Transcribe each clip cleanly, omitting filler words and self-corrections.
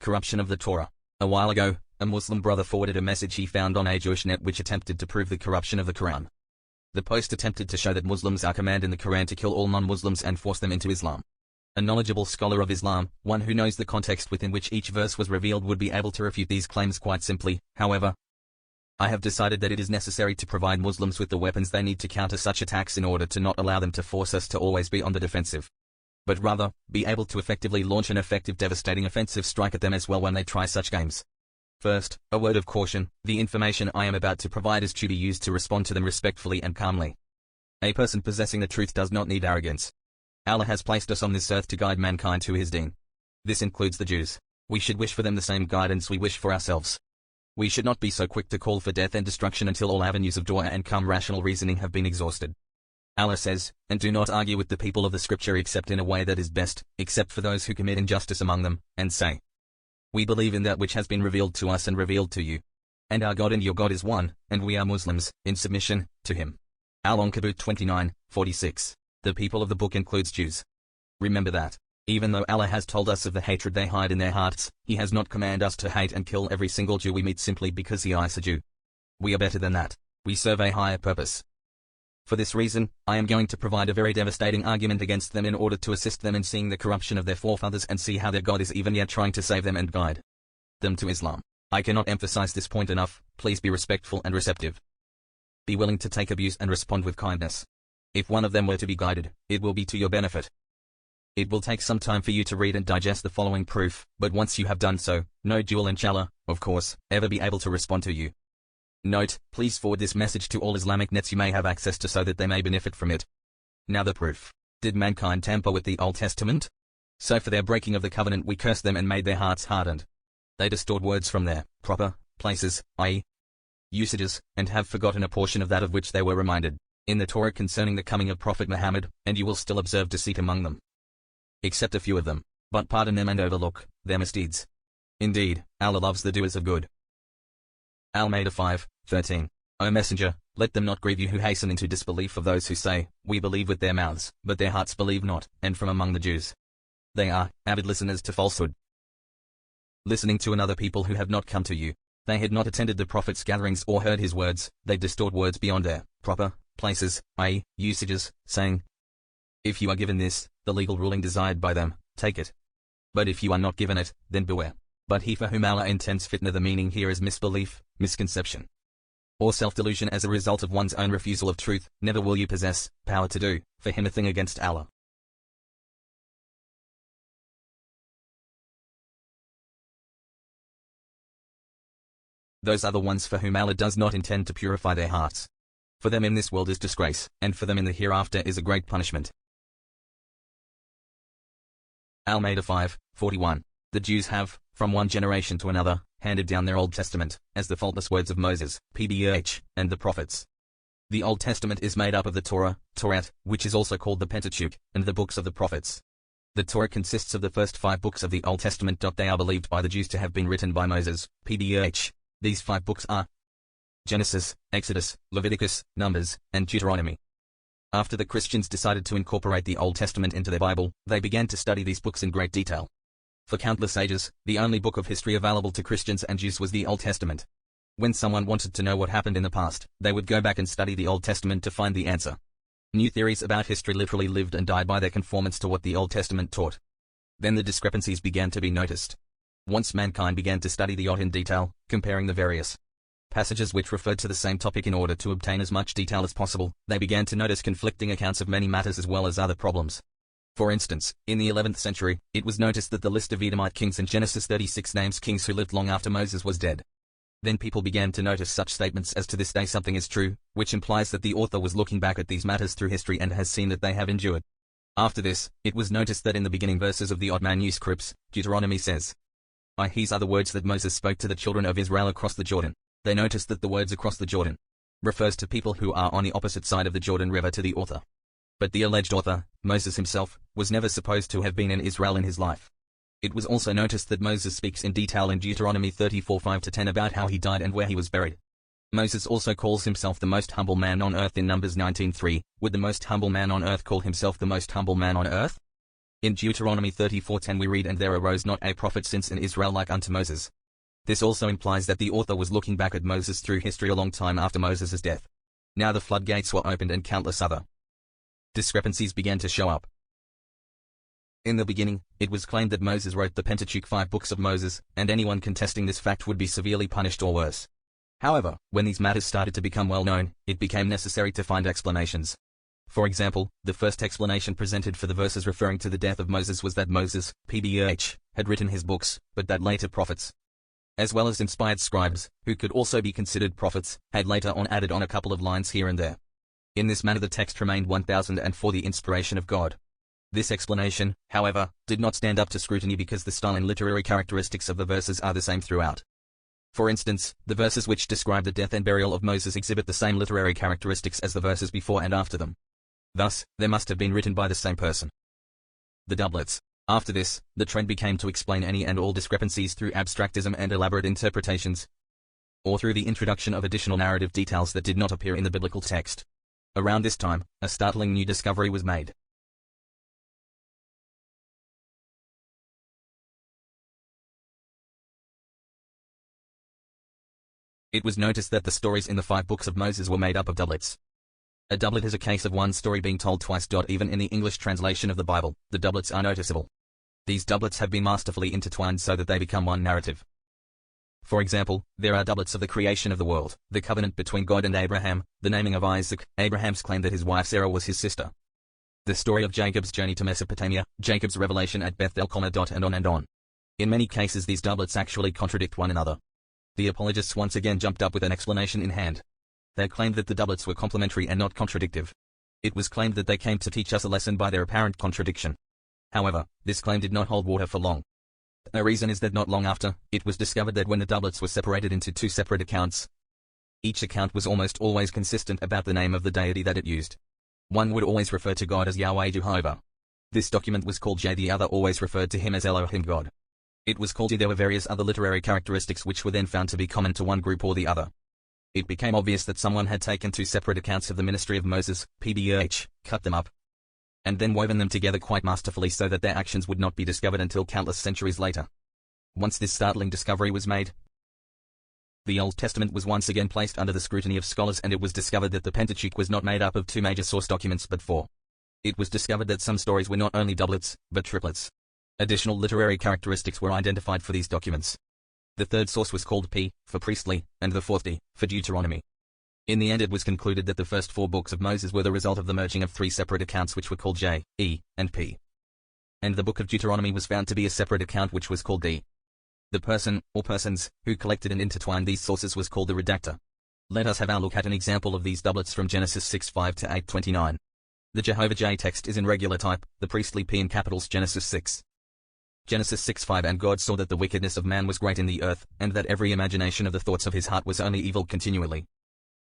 Corruption of the Torah. A while ago, a Muslim brother forwarded a message he found on a Jewish net which attempted to prove the corruption of the Quran. The post attempted to show that Muslims are commanded in the Quran to kill all non-Muslims and force them into Islam. A knowledgeable scholar of Islam, one who knows the context within which each verse was revealed, would be able to refute these claims quite simply. However, I have decided that it is necessary to provide Muslims with the weapons they need to counter such attacks in order to not allow them to force us to always be on the defensive, but rather, be able to effectively launch an effective devastating offensive strike at them as well when they try such games. First, a word of caution: the information I am about to provide is to be used to respond to them respectfully and calmly. A person possessing the truth does not need arrogance. Allah has placed us on this earth to guide mankind to His deen. This includes the Jews. We should wish for them the same guidance we wish for ourselves. We should not be so quick to call for death and destruction until all avenues of dua and calm rational reasoning have been exhausted. Allah says, "And do not argue with the people of the Scripture except in a way that is best, except for those who commit injustice among them, and say, we believe in that which has been revealed to us and revealed to you. And our God and your God is one, and we are Muslims, in submission to Him." Al-Ankabut 29:46. The people of the book includes Jews. Remember that, even though Allah has told us of the hatred they hide in their hearts, He has not commanded us to hate and kill every single Jew we meet simply because he is a Jew. We are better than that. We serve a higher purpose. For this reason, I am going to provide a very devastating argument against them in order to assist them in seeing the corruption of their forefathers and see how their God is even yet trying to save them and guide them to Islam. I cannot emphasize this point enough. Please be respectful and receptive. Be willing to take abuse and respond with kindness. If one of them were to be guided, it will be to your benefit. It will take some time for you to read and digest the following proof, but once you have done so, no Jew will, inshallah, of course, ever be able to respond to you. Note: please forward this message to all Islamic nets you may have access to so that they may benefit from it. Now the proof. Did mankind tamper with the Old Testament? So for their breaking of the covenant we cursed them and made their hearts hardened. They distort words from their proper places, i.e., usages, and have forgotten a portion of that of which they were reminded in the Torah concerning the coming of Prophet Muhammad, and you will still observe deceit among them. Except a few of them, but pardon them and overlook their misdeeds. Indeed, Allah loves the doers of good. Al-Ma'idah 5:13. O Messenger, let them not grieve you who hasten into disbelief of those who say, we believe with their mouths, but their hearts believe not, and from among the Jews. They are avid listeners to falsehood, listening to another people who have not come to you. They had not attended the Prophet's gatherings or heard his words. They distort words beyond their proper places, i.e., usages, saying, if you are given this, the legal ruling desired by them, take it. But if you are not given it, then beware. But he for whom Allah intends fitna, the meaning here is misbelief, misconception, or self-delusion as a result of one's own refusal of truth. Never will you possess power to do for him a thing against Allah. Those are the ones for whom Allah does not intend to purify their hearts. For them in this world is disgrace, and for them in the hereafter is a great punishment. Al-Ma'idah 5:41. The Jews have, from one generation to another, handed down their Old Testament, as the faultless words of Moses, Pbh, and the prophets. The Old Testament is made up of the Torah, which is also called the Pentateuch, and the books of the prophets. The Torah consists of the first 5 books of the Old Testament. They are believed by the Jews to have been written by Moses, Pbh. These 5 books are Genesis, Exodus, Leviticus, Numbers, and Deuteronomy. After the Christians decided to incorporate the Old Testament into their Bible, they began to study these books in great detail. For countless ages, the only book of history available to Christians and Jews was the Old Testament. When someone wanted to know what happened in the past, they would go back and study the Old Testament to find the answer. New theories about history literally lived and died by their conformance to what the Old Testament taught. Then the discrepancies began to be noticed. Once mankind began to study the Old in detail, comparing the various passages which referred to the same topic in order to obtain as much detail as possible, they began to notice conflicting accounts of many matters as well as other problems. For instance, in the 11th century, it was noticed that the list of Edomite kings in Genesis 36 names kings who lived long after Moses was dead. Then people began to notice such statements as to this day something is true, which implies that the author was looking back at these matters through history and has seen that they have endured. After this, it was noticed that in the beginning verses of the odd manuscripts, Deuteronomy says, these are the words that Moses spoke to the children of Israel across the Jordan. They noticed that the words across the Jordan refers to people who are on the opposite side of the Jordan River to the author. But the alleged author, Moses himself, was never supposed to have been in Israel in his life. It was also noticed that Moses speaks in detail in Deuteronomy 34:5-10 about how he died and where he was buried. Moses also calls himself the most humble man on earth in Numbers 19:3. Would the most humble man on earth call himself the most humble man on earth? In Deuteronomy 34:10 we read, "And there arose not a prophet since in Israel like unto Moses." This also implies that the author was looking back at Moses through history a long time after Moses' death. Now the floodgates were opened and countless other discrepancies began to show up. In the beginning, it was claimed that Moses wrote the Pentateuch, 5 books of Moses, and anyone contesting this fact would be severely punished or worse. However, when these matters started to become well known, it became necessary to find explanations. For example, the first explanation presented for the verses referring to the death of Moses was that Moses, PBH, had written his books, but that later prophets, as well as inspired scribes, who could also be considered prophets, had later on added on a couple of lines here and there. In this manner the text remained 1004 the inspiration of God. This explanation, however, did not stand up to scrutiny because the style and literary characteristics of the verses are the same throughout. For instance, the verses which describe the death and burial of Moses exhibit the same literary characteristics as the verses before and after them. Thus, they must have been written by the same person. The doublets. After this, the trend became to explain any and all discrepancies through abstractism and elaborate interpretations, or through the introduction of additional narrative details that did not appear in the biblical text. Around this time, a startling new discovery was made. It was noticed that the stories in the 5 books of Moses were made up of doublets. A doublet is a case of one story being told twice. Even in the English translation of the Bible, the doublets are noticeable. These doublets have been masterfully intertwined so that they become one narrative. For example, there are doublets of the creation of the world, the covenant between God and Abraham, the naming of Isaac, Abraham's claim that his wife Sarah was his sister, the story of Jacob's journey to Mesopotamia, Jacob's revelation at Bethel, and on and on. In many cases these doublets actually contradict one another. The apologists once again jumped up with an explanation in hand. They claimed that the doublets were complementary and not contradictive. It was claimed that they came to teach us a lesson by their apparent contradiction. However, this claim did not hold water for long. The reason is that not long after, it was discovered that when the doublets were separated into 2 separate accounts, each account was almost always consistent about the name of the deity that it used. One would always refer to God as Yahweh Jehovah. This document was called J. The other always referred to him as Elohim God. It was called I. There were various other literary characteristics which were then found to be common to one group or the other. It became obvious that someone had taken 2 separate accounts of the ministry of Moses, PBH, cut them up, and then woven them together quite masterfully so that their actions would not be discovered until countless centuries later. Once this startling discovery was made, the Old Testament was once again placed under the scrutiny of scholars, and it was discovered that the Pentateuch was not made up of 2 major source documents but 4. It was discovered that some stories were not only doublets, but triplets. Additional literary characteristics were identified for these documents. The third source was called P, for priestly, and the fourth D, for Deuteronomy. In the end it was concluded that the first 4 books of Moses were the result of the merging of 3 separate accounts which were called J, E, and P. And the book of Deuteronomy was found to be a separate account which was called D. The person, or persons, who collected and intertwined these sources was called the redactor. Let us have a look at an example of these doublets from Genesis 6:5 to 8:29. The Jehovah J text is in regular type, the priestly P in capitals. Genesis 6. Genesis 6:5 And God saw that the wickedness of man was great in the earth, and that every imagination of the thoughts of his heart was only evil continually.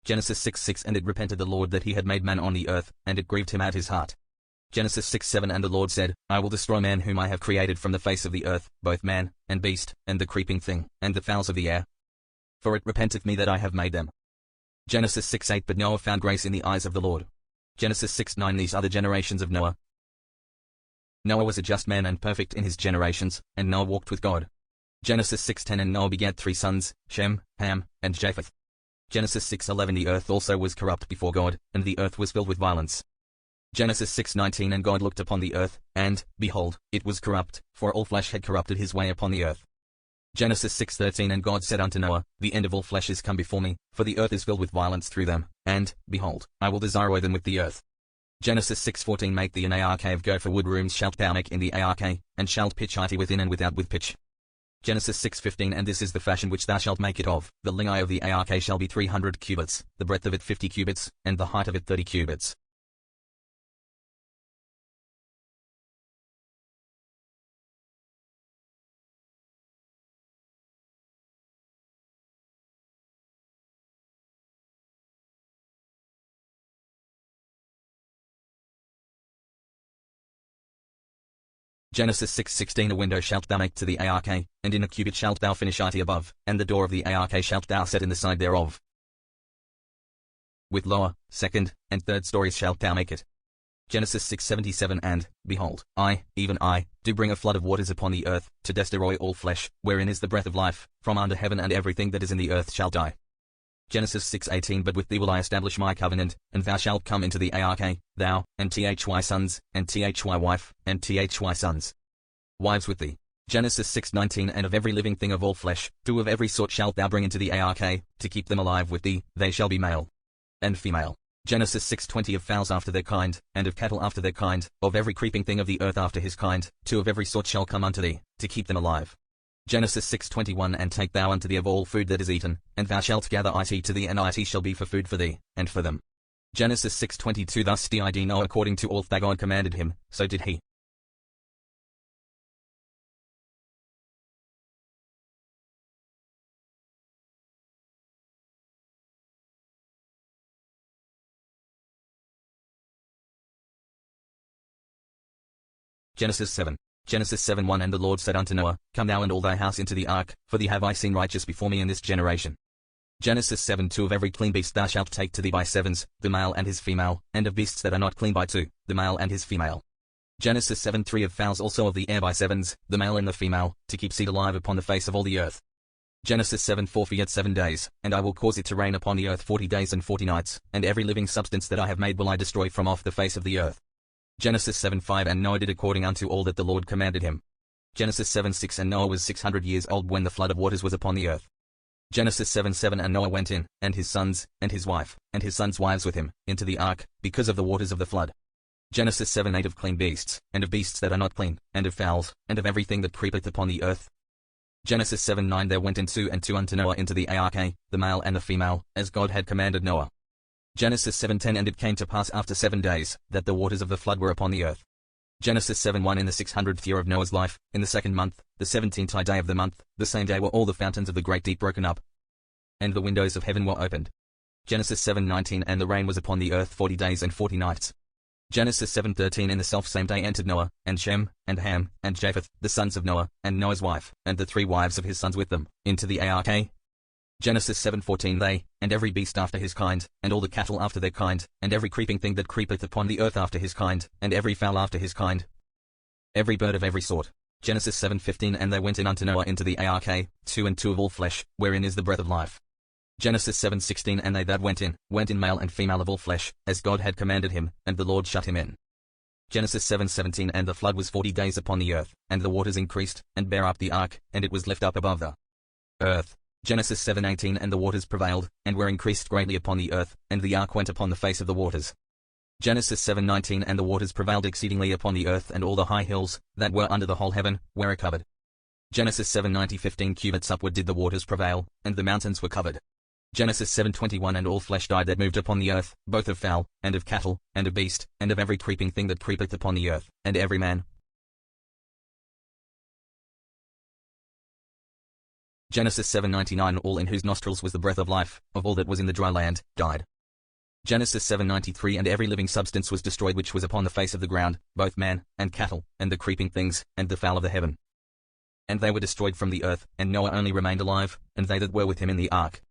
Genesis 6:6 And it repented the Lord that he had made man on the earth, and it grieved him at his heart. Genesis 6:7 And the Lord said, I will destroy man whom I have created from the face of the earth, both man, and beast, and the creeping thing, and the fowls of the air. For it repenteth me that I have made them. Genesis 6:8 But Noah found grace in the eyes of the Lord. Genesis 6:9 These are the generations of Noah. Noah was a just man and perfect in his generations, and Noah walked with God. Genesis 6:10 And Noah begat 3 sons, Shem, Ham, and Japheth. Genesis 6:11 The earth also was corrupt before God, and the earth was filled with violence. Genesis 6:19 And God looked upon the earth, and, behold, it was corrupt, for all flesh had corrupted his way upon the earth. Genesis 6:13 And God said unto Noah, The end of all flesh is come before me, for the earth is filled with violence through them, and, behold, I will desire them with the earth. Genesis 6:14 Make thee an ark of gopher wood rooms shalt thou make in the ark, and shalt pitch it within and without with pitch. Genesis 6:15 And this is the fashion which thou shalt make it of, the length of the ark shall be 300 cubits, the breadth of it 50 cubits, and the height of it 30 cubits. Genesis 6:16 A window shalt thou make to the ark, and in a cubit shalt thou finish it above, and the door of the ark shalt thou set in the side thereof. With lower, second, and third stories shalt thou make it. Genesis 6:77 And, behold, I, even I, do bring a flood of waters upon the earth, to destroy all flesh, wherein is the breath of life, from under heaven, and everything that is in the earth shall die. Genesis 6:18 But with thee will I establish my covenant, and thou shalt come into the ark, thou, and thy sons, and thy wife, and thy sons' wives with thee. Genesis 6:19 And of every living thing of all flesh, 2 of every sort shalt thou bring into the ark, to keep them alive with thee, they shall be male and female. Genesis 6:20 Of fowls after their kind, and of cattle after their kind, of every creeping thing of the earth after his kind, 2 of every sort shall come unto thee, to keep them alive. Genesis 6:21 And take thou unto thee of all food that is eaten, and thou shalt gather it to thee, and it shall be for food for thee, and for them. Genesis 6:22 Thus did Noah according to all that God commanded him, so did he. Genesis 7. Genesis 7:1 And the Lord said unto Noah, Come thou and all thy house into the ark, for thee have I seen righteous before me in this generation. Genesis 7:2 Of every clean beast thou shalt take to thee by sevens, the male and his female, and of beasts that are not clean by 2, the male and his female. Genesis 7:3 Of fowls also of the air by sevens, the male and the female, to keep seed alive upon the face of all the earth. Genesis 7:4 For yet 7 days, and I will cause it to rain upon the earth 40 days and 40 nights, and every living substance that I have made will I destroy from off the face of the earth. Genesis 7:5 And Noah did according unto all that the Lord commanded him. Genesis 7:6 And Noah was 600 years old when the flood of waters was upon the earth. Genesis 7:7 And Noah went in, and his sons, and his wife, and his sons' wives with him, into the ark, because of the waters of the flood. Genesis 7:8 Of clean beasts, and of beasts that are not clean, and of fowls, and of everything that creepeth upon the earth. Genesis 7:9 There went in 2 and 2 unto Noah into the ark, the male and the female, as God had commanded Noah. Genesis 7:10 And it came to pass after 7 days, that the waters of the flood were upon the earth. Genesis 7:1 In the 600th year of Noah's life, in the 2nd month, the 17th day of the month, the same day were all the fountains of the great deep broken up, and the windows of heaven were opened. Genesis 7:19 And the rain was upon the earth 40 days and 40 nights. Genesis 7:13 In the selfsame day entered Noah, and Shem, and Ham, and Japheth, the sons of Noah, and Noah's wife, and the 3 wives of his sons with them, into the ark. Genesis 7:14 They, and every beast after his kind, and all the cattle after their kind, and every creeping thing that creepeth upon the earth after his kind, and every fowl after his kind, every bird of every sort. Genesis 7:15 And they went in unto Noah into the ark, 2 and 2 of all flesh, wherein is the breath of life. Genesis 7:16 And they that went in male and female of all flesh, as God had commanded him, and the Lord shut him in. Genesis 7:17 And the flood was 40 days upon the earth, and the waters increased, and bare up the ark, and it was lifted up above the earth. Genesis 7:18 And the waters prevailed, and were increased greatly upon the earth, and the ark went upon the face of the waters. Genesis 7:19 And the waters prevailed exceedingly upon the earth, and all the high hills, that were under the whole heaven, were covered. Genesis 7:90 15 cubits upward did the waters prevail, and the mountains were covered. Genesis 7:21 And all flesh died that moved upon the earth, both of fowl, and of cattle, and of beast, and of every creeping thing that creepeth upon the earth, and every man. Genesis 7:99 All in whose nostrils was the breath of life, of all that was in the dry land, died. Genesis 7:93 And every living substance was destroyed which was upon the face of the ground, both man, and cattle, and the creeping things, and the fowl of the heaven. And they were destroyed from the earth, and Noah only remained alive, and they that were with him in the ark.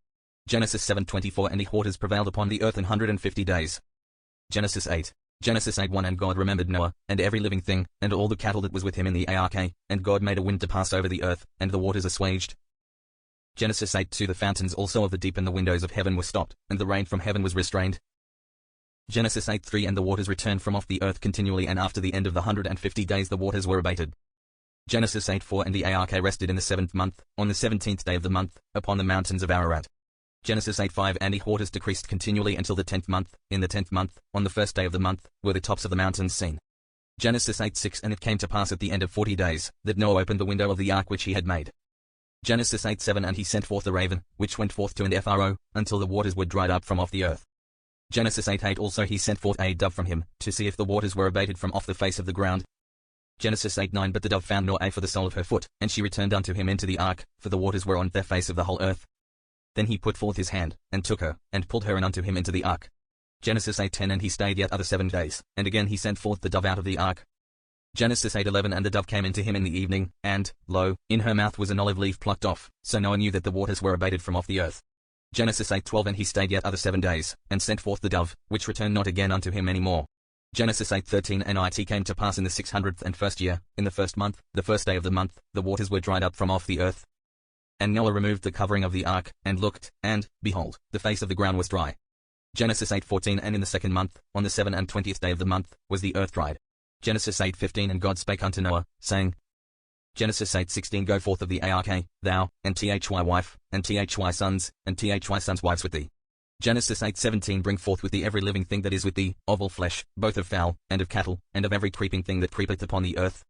Genesis 7:24 And the waters prevailed upon the earth 150 days. Genesis 8. Genesis 8:1 And God remembered Noah, and every living thing, and all the cattle that was with him in the ark, and God made a wind to pass over the earth, and the waters assuaged. Genesis 8:2 The fountains also of the deep and the windows of heaven were stopped, and the rain from heaven was restrained. Genesis 8:3 And the waters returned from off the earth continually, and after the end of the 150 days the waters were abated. Genesis 8:4 And the ark rested in the 7th month, on the 17th day of the month, upon the mountains of Ararat. Genesis 8:5 And the waters decreased continually until the 10th month, in the 10th month, on the 1st day of the month, were the tops of the mountains seen. Genesis 8:6 And it came to pass at the end of 40 days, that Noah opened the window of the ark which he had made. Genesis 8:7 And he sent forth the raven, which went forth to and fro, until the waters were dried up from off the earth. Genesis 8:8 Also he sent forth a dove from him, to see if the waters were abated from off the face of the ground. Genesis 8:9 But the dove found Noah for the sole of her foot, and she returned unto him into the ark, for the waters were on the face of the whole earth. Then he put forth his hand, and took her, and pulled her in unto him into the ark. Genesis 8:10 And he stayed yet other 7 days, and again he sent forth the dove out of the ark. Genesis 8:11 And the dove came into him in the evening, and, lo, in her mouth was an olive leaf plucked off, so Noah knew that the waters were abated from off the earth. Genesis 8:12 And he stayed yet other 7 days, and sent forth the dove, which returned not again unto him any more. Genesis 8:13 And it came to pass in the 601st year, in the first month, the first day of the month, the waters were dried up from off the earth. And Noah removed the covering of the ark, and looked, and, behold, the face of the ground was dry. Genesis 8:14 And in the second month, on the 27th day of the month, was the earth dried. Genesis 8:15 And God spake unto Noah, saying, Genesis 8:16 Go forth of the ark, thou, and thy wife, and thy sons, and thy sons' wives with thee. Genesis 8:17 Bring forth with thee every living thing that is with thee, of all flesh, both of fowl, and of cattle, and of every creeping thing that creepeth upon the earth,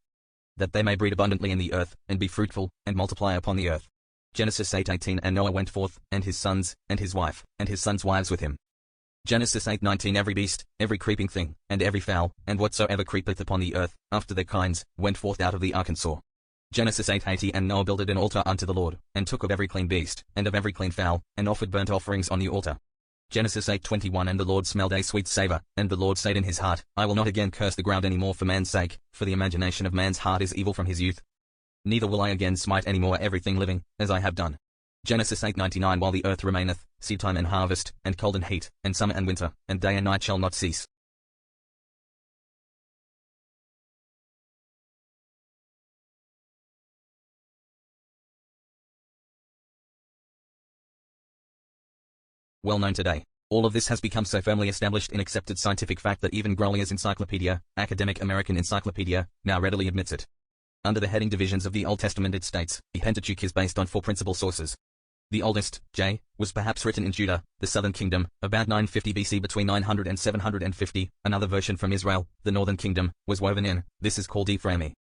that they may breed abundantly in the earth, and be fruitful, and multiply upon the earth. Genesis 8:18 And Noah went forth, and his sons, and his wife, and his sons' wives with him. Genesis 8:19 Every beast, every creeping thing, and every fowl, and whatsoever creepeth upon the earth, after their kinds, went forth out of the ark and saw. Genesis 8:80 And Noah builded an altar unto the Lord, and took of every clean beast, and of every clean fowl, and offered burnt offerings on the altar. Genesis 8:21 And the Lord smelled a sweet savour, and the Lord said in his heart, I will not again curse the ground any more for man's sake, for the imagination of man's heart is evil from his youth. Neither will I again smite any more everything living, as I have done. Genesis 8:99 While the earth remaineth, seedtime and harvest, and cold and heat, and summer and winter, and day and night shall not cease. Well known today. All of this has become so firmly established in accepted scientific fact that even Grolier's Encyclopedia, Academic American Encyclopedia, now readily admits it. Under the heading Divisions of the Old Testament it states, the Pentateuch is based on 4 principal sources. The oldest, J, was perhaps written in Judah, the southern kingdom, about 950 BC between 900 and 750, another version from Israel, the northern kingdom, was woven in, this is called Ephraimi.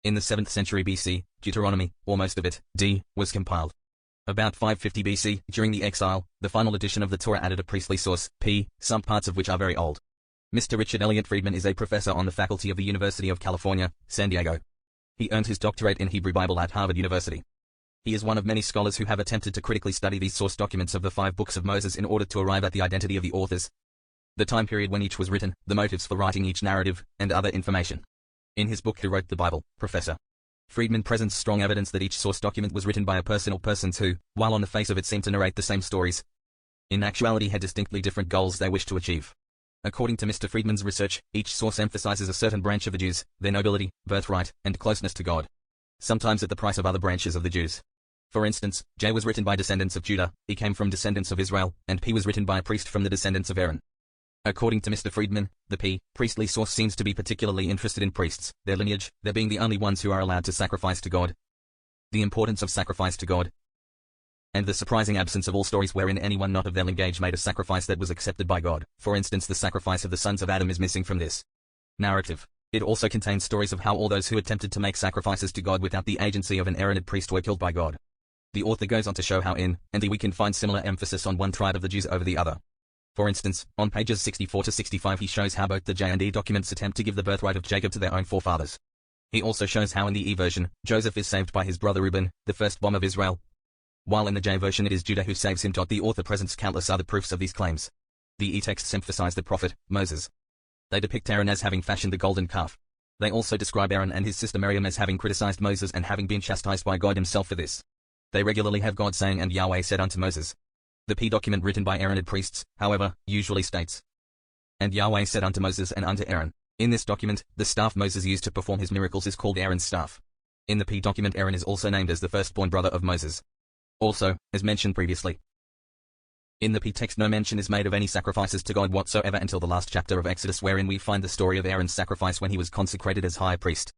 In the 7th century BC, Deuteronomy, or most of it, D, was compiled. About 550 BC, during the exile, the final edition of the Torah added a priestly source, P, some parts of which are very old. Mr. Richard Elliott Friedman is a professor on the faculty of the University of California, San Diego. He earned his doctorate in Hebrew Bible at Harvard University. He is one of many scholars who have attempted to critically study these source documents of the 5 books of Moses in order to arrive at the identity of the authors, the time period when each was written, the motives for writing each narrative, and other information. In his book Who Wrote the Bible, Professor Friedman presents strong evidence that each source document was written by a person or persons who, while on the face of it seem to narrate the same stories, in actuality had distinctly different goals they wished to achieve. According to Mr. Friedman's research, each source emphasizes a certain branch of the Jews, their nobility, birthright, and closeness to God, sometimes at the price of other branches of the Jews. For instance, J was written by descendants of Judah, E came from descendants of Israel, and P was written by a priest from the descendants of Aaron. According to Mr. Friedman, the P, priestly source seems to be particularly interested in priests, their lineage, their being the only ones who are allowed to sacrifice to God, the importance of sacrifice to God, and the surprising absence of all stories wherein anyone not of their lineage made a sacrifice that was accepted by God. For instance, the sacrifice of the sons of Adam is missing from this narrative. It also contains stories of how all those who attempted to make sacrifices to God without the agency of an Aaronid priest were killed by God. The author goes on to show how in and we can find similar emphasis on one tribe of the Jews over the other. For instance, on pages 64 to 65 he shows how both the J and E documents attempt to give the birthright of Jacob to their own forefathers. He also shows how in the E version, Joseph is saved by his brother Reuben, the firstborn of Israel, while in the J version it is Judah who saves him. The author presents countless other proofs of these claims. The E texts emphasize the prophet, Moses. They depict Aaron as having fashioned the golden calf. They also describe Aaron and his sister Miriam as having criticized Moses and having been chastised by God himself for this. They regularly have God saying, and Yahweh said unto Moses. The P document written by Aaronid priests, however, usually states, and Yahweh said unto Moses and unto Aaron. In this document, the staff Moses used to perform his miracles is called Aaron's staff. In the P document Aaron is also named as the firstborn brother of Moses. Also, as mentioned previously, in the P text no mention is made of any sacrifices to God whatsoever until the last chapter of Exodus, wherein we find the story of Aaron's sacrifice when he was consecrated as high priest.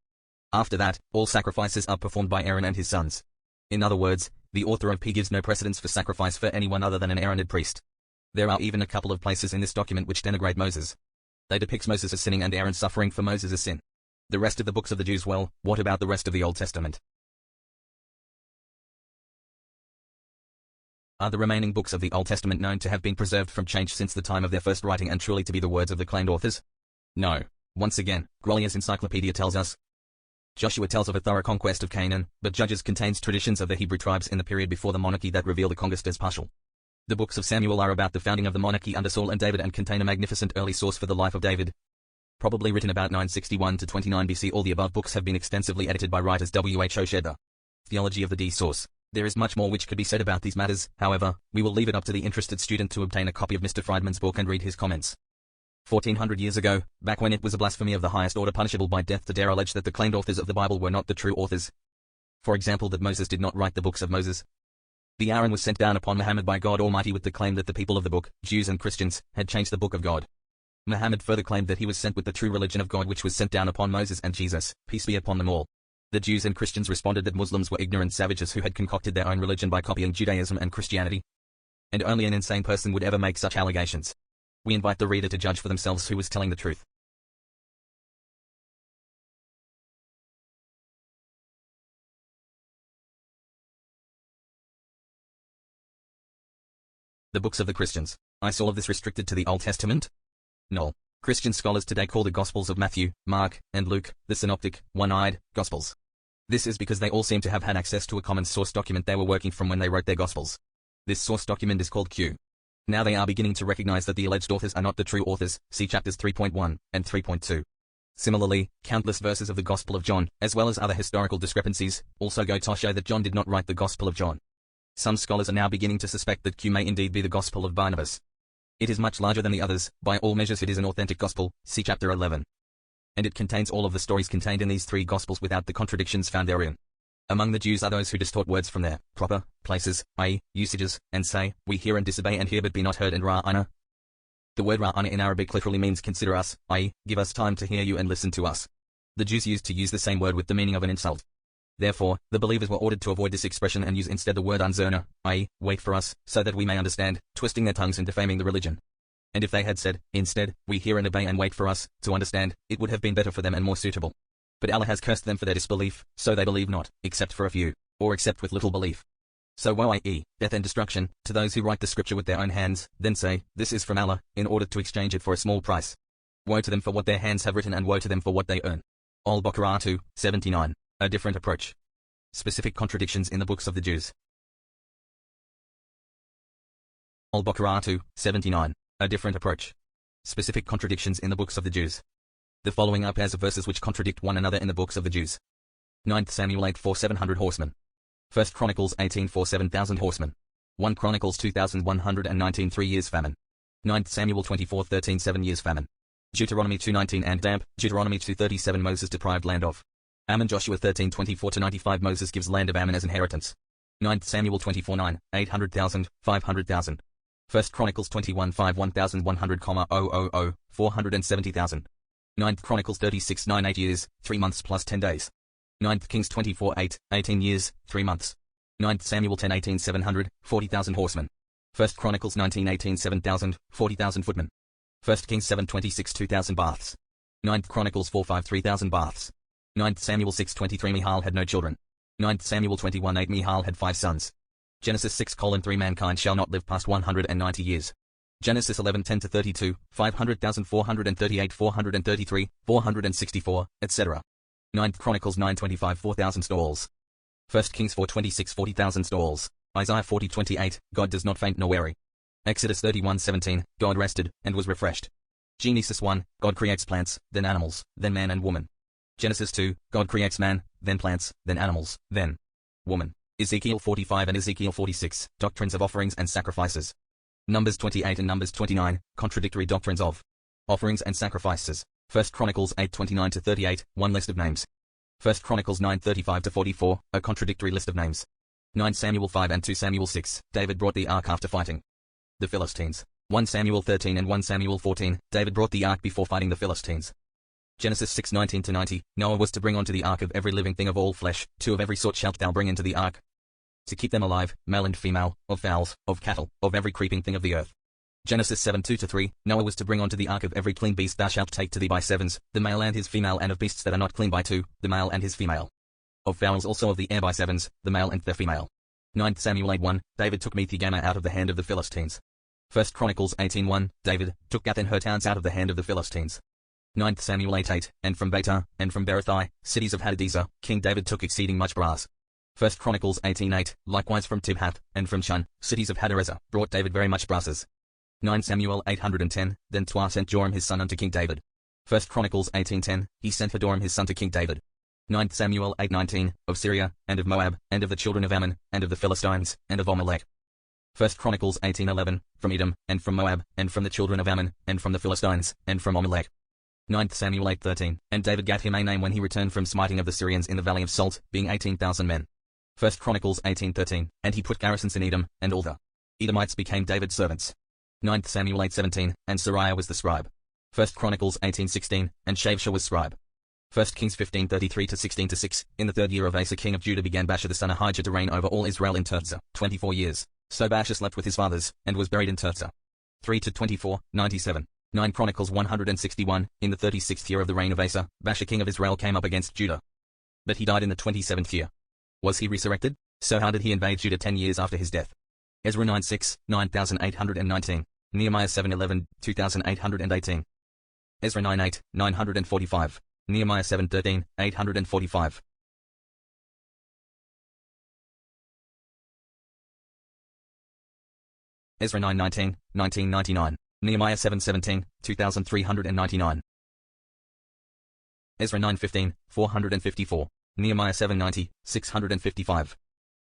After that, all sacrifices are performed by Aaron and his sons. In other words, the author of P gives no precedence for sacrifice for anyone other than an Aaronid priest. There are even a couple of places in this document which denigrate Moses. They depict Moses as sinning and Aaron suffering for Moses' sin. The rest of the books of the Jews, well, what about the rest of the Old Testament? Are the remaining books of the Old Testament known to have been preserved from change since the time of their first writing and truly to be the words of the claimed authors? No. Once again, Grolier's Encyclopedia tells us, Joshua tells of a thorough conquest of Canaan, but Judges contains traditions of the Hebrew tribes in the period before the monarchy that reveal the conquest as partial. The books of Samuel are about the founding of the monarchy under Saul and David and contain a magnificent early source for the life of David, probably written about 961 to 29 BC. All the above books have been extensively edited by writers W.H. O'Shedder. Theology of the D source. There is much more which could be said about these matters, however, we will leave it up to the interested student to obtain a copy of Mr. Friedman's book and read his comments. 1400 years ago, back when it was a blasphemy of the highest order punishable by death to dare allege that the claimed authors of the Bible were not the true authors. For example, that Moses did not write the books of Moses. The Aaron was sent down upon Muhammad by God Almighty with the claim that the people of the book, Jews and Christians, had changed the book of God. Muhammad further claimed that he was sent with the true religion of God which was sent down upon Moses and Jesus, peace be upon them all. The Jews and Christians responded that Muslims were ignorant savages who had concocted their own religion by copying Judaism and Christianity. And only an insane person would ever make such allegations. We invite the reader to judge for themselves who was telling the truth. The books of the Christians. Is all of this restricted to the Old Testament? No. Christian scholars today call the Gospels of Matthew, Mark, and Luke the synoptic, one-eyed Gospels. This is because they all seem to have had access to a common source document they were working from when they wrote their Gospels. This source document is called Q. Now they are beginning to recognize that the alleged authors are not the true authors, see chapters 3.1 and 3.2. Similarly, countless verses of the Gospel of John, as well as other historical discrepancies, also go to show that John did not write the Gospel of John. Some scholars are now beginning to suspect that Q may indeed be the Gospel of Barnabas. It is much larger than the others, by all measures it is an authentic Gospel, see chapter 11. And it contains all of the stories contained in these three Gospels without the contradictions found therein. Among the Jews are those who distort words from their proper places, i.e., usages, and say, we hear and disobey and hear but be not heard and ra'ana. The word ra'ana in Arabic literally means consider us, i.e., give us time to hear you and listen to us. The Jews used to use the same word with the meaning of an insult. Therefore, the believers were ordered to avoid this expression and use instead the word unzerna, i.e., wait for us, so that we may understand, twisting their tongues and defaming the religion. And if they had said, instead, we hear and obey and wait for us, to understand, it would have been better for them and more suitable. But Allah has cursed them for their disbelief, so they believe not, except for a few, or except with little belief. So woe i.e., death and destruction, to those who write the scripture with their own hands, then say, this is from Allah, in order to exchange it for a small price. Woe to them for what their hands have written and woe to them for what they earn. Al-Baqarah 2, 79. A different approach. Specific contradictions in the books of the Jews. Al-Baqarah 2, 79. A different approach. Specific contradictions in the books of the Jews. The following are pairs of verses which contradict one another in the books of the Jews. 9 Samuel 8 4 700 horsemen. 1 Chronicles 18 4 7,000 horsemen. 1 Chronicles 2119 3 years famine. 9 Samuel 24 13 7 years famine. Deuteronomy 2:19 and damp. Deuteronomy 2:37 Moses deprived land of. Ammon Joshua 13:24-95 Moses gives land of Ammon as inheritance. 9 Samuel 24:9 800,000 500,000. 1 Chronicles 21:5 1,100,000 470,000. 9 Chronicles 36:9 8 years, 3 months plus 10 days. 9 Kings 24:8 18 years, 3 months. 9 Samuel 10:18 700 40,000 horsemen. 1 Chronicles 19:18 7,000 40,000 footmen. 1 Kings 7:26 2,000 baths. 9 Chronicles 4:5 3,000 baths. 9 Samuel 6:23 Michal had no children. 9 Samuel 21:8 Michal had 5 sons. Genesis 6:3 Mankind shall not live past 190 years. Genesis 11:10-32, 500,000 438 433, 464, etc. 9 Chronicles 9:25 4,000 stalls. 1 Kings 4:26 40,000 stalls. Isaiah 40:28, God does not faint nor weary. Exodus 31:17, God rested, and was refreshed. Genesis 1, God creates plants, then animals, then man and woman. Genesis 2, God creates man, then plants, then animals, then woman. Ezekiel 45 and Ezekiel 46, doctrines of offerings and sacrifices. Numbers 28 and Numbers 29, contradictory doctrines of offerings and sacrifices. 1 Chronicles 8:29-38, one list of names. 1 Chronicles 9:35-44, a contradictory list of names. 9 Samuel 5 and 2 Samuel 6, David brought the ark after fighting the Philistines. 1 Samuel 13 and 1 Samuel 14, David brought the ark before fighting the Philistines. Genesis 6:19-90, Noah was to bring onto the ark of every living thing of all flesh, 2 of every sort shalt thou bring into the ark, to keep them alive, male and female, of fowls, of cattle, of every creeping thing of the earth. Genesis 7:2-3, Noah was to bring onto the ark of every clean beast thou shalt take to thee by sevens, the male and his female, and of beasts that are not clean by 2, the male and his female. Of fowls also of the air by sevens, the male and their female. 9 Samuel 8:1, David took Methegama out of the hand of the Philistines. 1 Chronicles 18:1, David took Gath and her towns out of the hand of the Philistines. 9 Samuel 8:8, and from Betah, and from Berothai, cities of Hadadezer, King David took exceeding much brass. 1 Chronicles 18:8, likewise from Tibhath, and from Shun, cities of Hadarezer, brought David very much brasses. 9 Samuel 810, then Tuah sent Joram his son unto King David. 1 Chronicles 18:10, he sent Hadoram his son to King David. 9 Samuel 8:19, of Syria, and of Moab, and of the children of Ammon, and of the Philistines, and of Amalek. 1 Chronicles 18:11, from Edom, and from Moab, and from the children of Ammon, and from the Philistines, and from Amalek. 9 Samuel 8:13, and David gat him a name when he returned from smiting of the Syrians in the valley of Salt, being 18,000 men. 1 Chronicles 18:13, and he put garrisons in Edom, and all the Edomites became David's servants. 9 Samuel 8:17, and Sariah was the scribe. 1 Chronicles 18:16, and Shavsha was scribe. 1 Kings 15:33-16-6, in the 3rd year of Asa king of Judah began Baasha the son of Ahijah to reign over all Israel in Tirzah, 24 years. So Baasha slept with his fathers, and was buried in Tirzah. 3-24, 97. 9 Chronicles 161, in the 36th year of the reign of Asa, Baasha king of Israel came up against Judah. But he died in the 27th year. Was he resurrected? So how did he invade Judah 10 years after his death? Ezra 9:6, 9819. Nehemiah 7:11, 2818. Ezra 9:8, 945. Nehemiah 7:13, 845. Ezra 9:19, 1999. Nehemiah 7:17, 2399. Ezra 9:15, 454. Nehemiah 7:90, 655.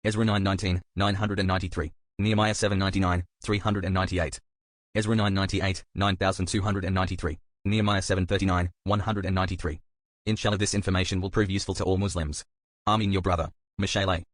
Ezra 9:19, 993. Nehemiah 7:99, 398. Ezra 9:98, 9293. Nehemiah 7:39, 193. Inshallah, this information will prove useful to all Muslims. Amin, your brother, Mishaeleh.